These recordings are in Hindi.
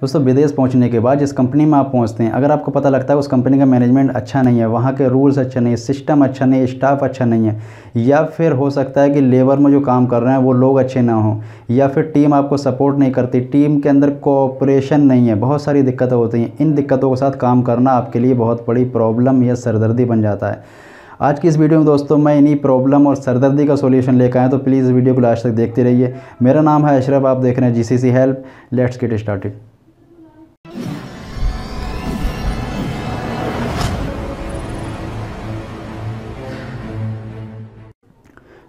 दोस्तों विदेश पहुंचने के बाद जिस कंपनी में आप पहुंचते हैं, अगर आपको पता लगता है उस कंपनी का मैनेजमेंट अच्छा नहीं है, वहाँ के रूल्स अच्छे नहीं है, सिस्टम अच्छा नहीं है, स्टाफ अच्छा नहीं है, या फिर हो सकता है कि लेबर में जो काम कर रहे हैं वो लोग अच्छे ना हों, या फिर टीम आपको सपोर्ट नहीं करती, टीम के अंदर कोऑपरेशन नहीं है, बहुत सारी दिक्कतें होती हैं। इन दिक्कतों के साथ काम करना आपके लिए बहुत बड़ी प्रॉब्लम या सरदर्दी बन जाता है। आज की इस वीडियो में दोस्तों मैं इन्हीं प्रॉब्लम और सरदर्दी का सॉल्यूशन लेकर आया, तो प्लीज़ वीडियो को लास्ट तक देखते रहिए। मेरा नाम है अशरफ, आप देख रहे हैं GCC help. Let's get started.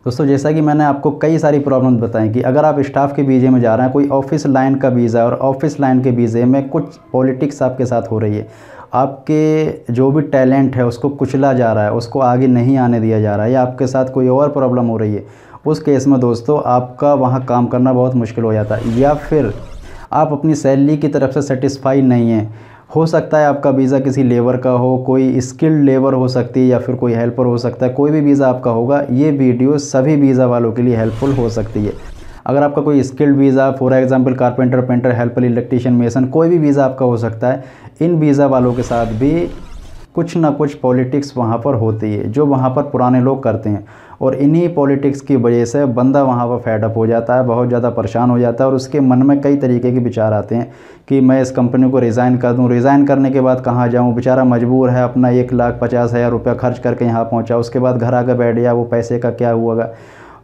दोस्तों जैसा कि मैंने आपको कई सारी प्रॉब्लम्स बताई कि अगर आप स्टाफ के वीज़े में जा रहे हैं, कोई ऑफिस लाइन का वीज़ा है और ऑफिस लाइन के वीज़े में कुछ पॉलिटिक्स आपके साथ हो रही है, आपके जो भी टैलेंट है उसको कुचला जा रहा है, उसको आगे नहीं आने दिया जा रहा है, या आपके साथ कोई और प्रॉब्लम हो रही है, उस केस में दोस्तों आपका वहाँ काम करना बहुत मुश्किल हो जाता है। या फिर आप अपनी सैलरी की तरफ से सेटिस्फाई नहीं हैं। हो सकता है आपका वीज़ा किसी लेबर का हो, कोई स्किल्ड लेबर हो सकती है, या फिर कोई हेल्पर हो सकता है, कोई भी वीज़ा आपका होगा। ये वीडियो सभी वीज़ा वालों के लिए हेल्पफुल हो सकती है। अगर आपका कोई skilled visa, for example carpenter, painter, helper, electrician, mason, कोई भी वीज़ा आपका हो सकता है, इन वीज़ा वालों के साथ भी कुछ ना कुछ पॉलिटिक्स वहाँ पर होती है, जो वहाँ पर पुराने लोग करते हैं। और इन्हीं पॉलिटिक्स की वजह से बंदा वहाँ पर फेडअप हो जाता है, बहुत ज़्यादा परेशान हो जाता है, और उसके मन में कई तरीके के विचार आते हैं कि मैं इस कंपनी को रिज़ाइन कर दूँ, रिज़ाइन करने के बाद कहाँ जाऊँ, बेचारा मजबूर है, अपना 1,50,000 रुपया खर्च करके यहाँ पहुँचा, उसके बाद घर आकर बैठ गया, वो पैसे का क्या हुआ।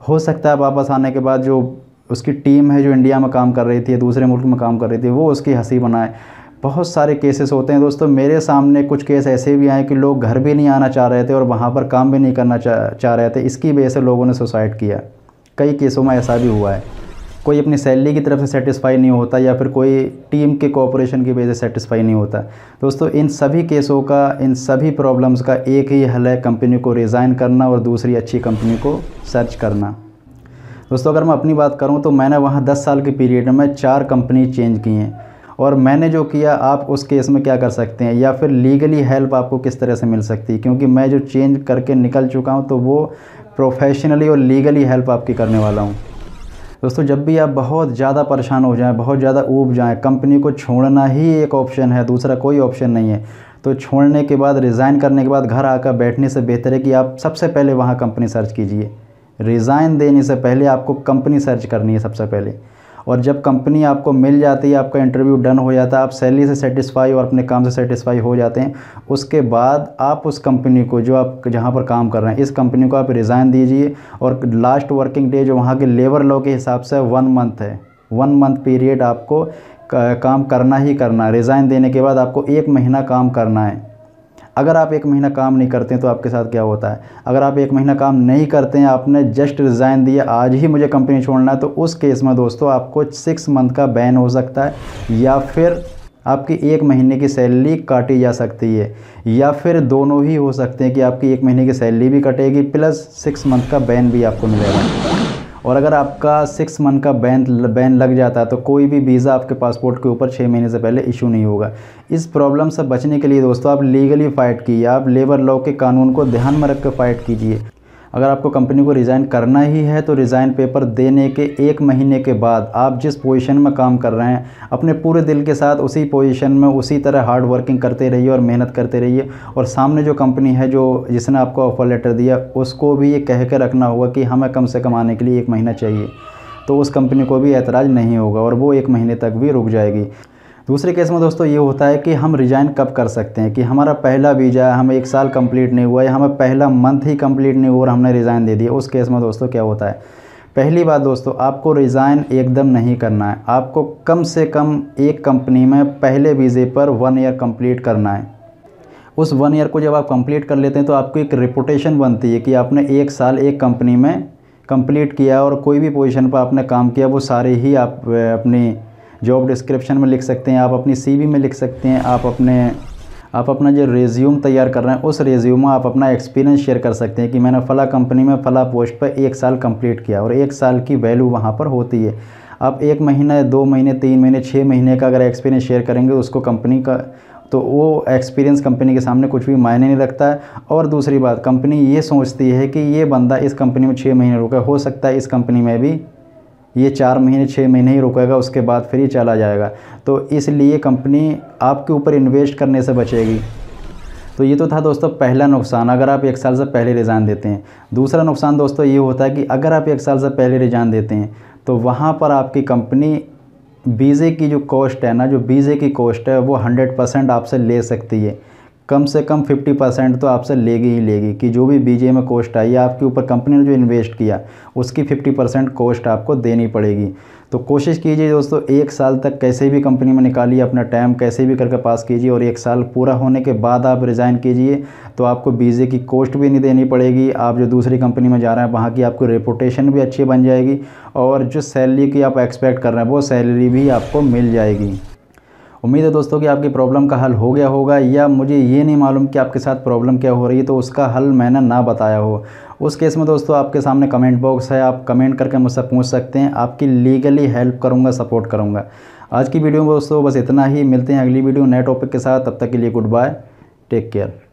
हो सकता है वापस आने के बाद जो उसकी टीम है जो इंडिया में काम कर रही थी, दूसरे मुल्क में काम कर रही थी, वो उसकी हंसी बनाए। बहुत सारे केसेस होते हैं दोस्तों। मेरे सामने कुछ केस ऐसे भी आए कि लोग घर भी नहीं आना चाह रहे थे और वहाँ पर काम भी नहीं करना चाह रहे थे। इसकी वजह से लोगों ने सुसाइड किया। कई केसों में ऐसा भी हुआ है। कोई अपनी सैलरी की तरफ से सेटिस्फाई नहीं होता, या फिर कोई टीम के कोऑपरेशन की वजह से सेटिस्फाई नहीं होता। दोस्तों इन सभी केसों का, इन सभी प्रॉब्लम्स का एक ही हल है, कंपनी को रिज़ाइन करना और दूसरी अच्छी कंपनी को सर्च करना। दोस्तों अगर मैं अपनी बात करूँ तो मैंने वहाँ 10 साल के पीरियड में 4 कंपनी चेंज की हैं। और मैंने जो किया, आप उस केस में क्या कर सकते हैं, या फिर लीगली हेल्प आपको किस तरह से मिल सकती है, क्योंकि मैं जो चेंज करके निकल चुका हूं तो वो प्रोफेशनली और लीगली हेल्प आपकी करने वाला हूं। दोस्तों जब भी आप बहुत ज़्यादा परेशान हो जाएं, बहुत ज़्यादा ऊब जाएं, कंपनी को छोड़ना ही एक ऑप्शन है, दूसरा कोई ऑप्शन नहीं है, तो छोड़ने के बाद, रिज़ाइन करने के बाद घर आकर बैठने से बेहतर है कि आप सबसे पहले वहाँ कंपनी सर्च कीजिए। रिज़ाइन देने से पहले आपको कंपनी सर्च करनी है सबसे पहले। और जब कंपनी आपको मिल जाती है, आपका इंटरव्यू डन हो जाता है, आप सैलरी से सेटिस्फाई और अपने काम से सेटिस्फाई हो जाते हैं, उसके बाद आप उस कंपनी को, जो आप जहां पर काम कर रहे हैं, इस कंपनी को आप रिज़ाइन दीजिए। और लास्ट वर्किंग डे जो वहां के लेबर लॉ के हिसाब से 1 मंथ है, 1 मंथ पीरियड आपको काम करना ही करना है। रिज़ाइन देने के बाद आपको 1 महीना काम करना है। अगर आप 1 महीना काम नहीं करते हैं तो आपके साथ क्या होता है, अगर आप 1 महीना काम नहीं करते हैं, आपने जस्ट रिज़ाइन दिया, आज ही मुझे कंपनी छोड़ना है, तो उस केस में दोस्तों आपको 6 मंथ का बैन हो सकता है, या फिर आपकी 1 महीने की सैलरी काटी जा सकती है, या फिर दोनों ही हो सकते हैं कि आपकी 1 महीने की सैलरी भी कटेगी प्लस 6 मंथ का बैन भी आपको मिलेगा। और अगर आपका 6 मंथ का बैन लग जाता है तो कोई भी वीज़ा आपके पासपोर्ट के ऊपर 6 महीने से पहले इशू नहीं होगा। इस प्रॉब्लम से बचने के लिए दोस्तों आप लीगली फ़ाइट कीजिए, आप लेबर लॉ के कानून को ध्यान में रख कर फ़ाइट कीजिए। अगर आपको कंपनी को रिज़ाइन करना ही है तो रिज़ाइन पेपर देने के 1 महीने के बाद आप जिस पोजीशन में काम कर रहे हैं, अपने पूरे दिल के साथ उसी पोजीशन में उसी तरह हार्ड वर्किंग करते रहिए और मेहनत करते रहिए। और सामने जो कंपनी है, जो जिसने आपको ऑफ़र लेटर दिया, उसको भी ये कह के रखना होगा कि हमें कम से कम आने के लिए 1 महीना चाहिए, तो उस कंपनी को भी एतराज़ नहीं होगा और वो 1 महीने तक भी रुक जाएगी। दूसरे केस में दोस्तों ये होता है कि हम रिज़ाइन कब कर सकते हैं, कि हमारा पहला वीज़ा है, हमें 1 साल कंप्लीट नहीं हुआ, या हमें पहला मंथ ही कंप्लीट नहीं हुआ और हमने रिज़ाइन दे दिया। उस केस में दोस्तों क्या होता है, पहली बात दोस्तों, आपको रिज़ाइन एकदम नहीं करना है। आपको कम से कम एक कंपनी में पहले वीज़े पर 1 ईयर कंप्लीट करना है। उस 1 ईयर को जब आप कंप्लीट कर लेते हैं तो आपको एक रेपुटेशन बनती है कि आपने 1 साल एक कंपनी में कंप्लीट किया, और कोई भी पोजीशन पर आपने काम किया वो सारे ही आप अपनी जॉब डिस्क्रिप्शन में लिख सकते हैं, आप अपनी सीवी में लिख सकते हैं, आप अपना जो रेज्यूम तैयार कर रहे हैं उस रेज्यूम में आप अपना एक्सपीरियंस शेयर कर सकते हैं कि मैंने फ़ला कंपनी में फ़ला पोस्ट पर 1 साल कंप्लीट किया, और 1 साल की वैल्यू वहाँ पर होती है। आप 1 महीना, 2 महीने, 3 महीने, 6 महीने का अगर एक्सपीरियंस शेयर करेंगे उसको कंपनी का, तो वो एक्सपीरियंस कंपनी के सामने कुछ भी मायने नहीं रखता है। और दूसरी बात, कंपनी ये सोचती है कि ये बंदा इस कंपनी में 6 महीने रुका, हो सकता है इस कंपनी में भी ये 4 महीने 6 महीने ही रुकेगा, उसके बाद फिर ही चला जाएगा। तो इसलिए कंपनी आपके ऊपर इन्वेस्ट करने से बचेगी। तो ये तो था दोस्तों पहला नुकसान, अगर आप 1 साल से पहले रिज़ाइन देते हैं। दूसरा नुकसान दोस्तों ये होता है कि अगर आप 1 साल से पहले रिज़ाइन देते हैं तो वहाँ पर आपकी कंपनी वीज़े की जो कॉस्ट है ना, जो वीज़े की कॉस्ट है वो 100% आपसे ले सकती है। कम से कम 50% तो आपसे लेगी ही लेगी, कि जो भी वीज़े में कॉस्ट आई है आपके ऊपर, कंपनी ने जो इन्वेस्ट किया उसकी 50% कॉस्ट आपको देनी पड़ेगी। तो कोशिश कीजिए दोस्तों 1 साल तक कैसे भी कंपनी में निकालिए अपना टाइम, कैसे भी करके पास कीजिए, और 1 साल पूरा होने के बाद आप रिज़ाइन कीजिए तो आपको वीज़े की कॉस्ट भी नहीं देनी पड़ेगी। आप जो दूसरी कंपनी में जा रहे हैं वहाँ की आपकी रेपुटेशन भी अच्छी बन जाएगी, और जो सैलरी की आप एक्सपेक्ट कर रहे हैं वो सैलरी भी आपको मिल जाएगी। उम्मीद है दोस्तों कि आपकी प्रॉब्लम का हल हो गया होगा, या मुझे ये नहीं मालूम कि आपके साथ प्रॉब्लम क्या हो रही है तो उसका हल मैंने ना बताया हो। उस केस में दोस्तों आपके सामने कमेंट बॉक्स है, आप कमेंट करके मुझसे पूछ सकते हैं, आपकी लीगली हेल्प करूँगा, सपोर्ट करूँगा। आज की वीडियो में दोस्तों बस इतना ही, मिलते हैं अगली वीडियो नए टॉपिक के साथ, तब तक के लिए गुड बाय, टेक केयर।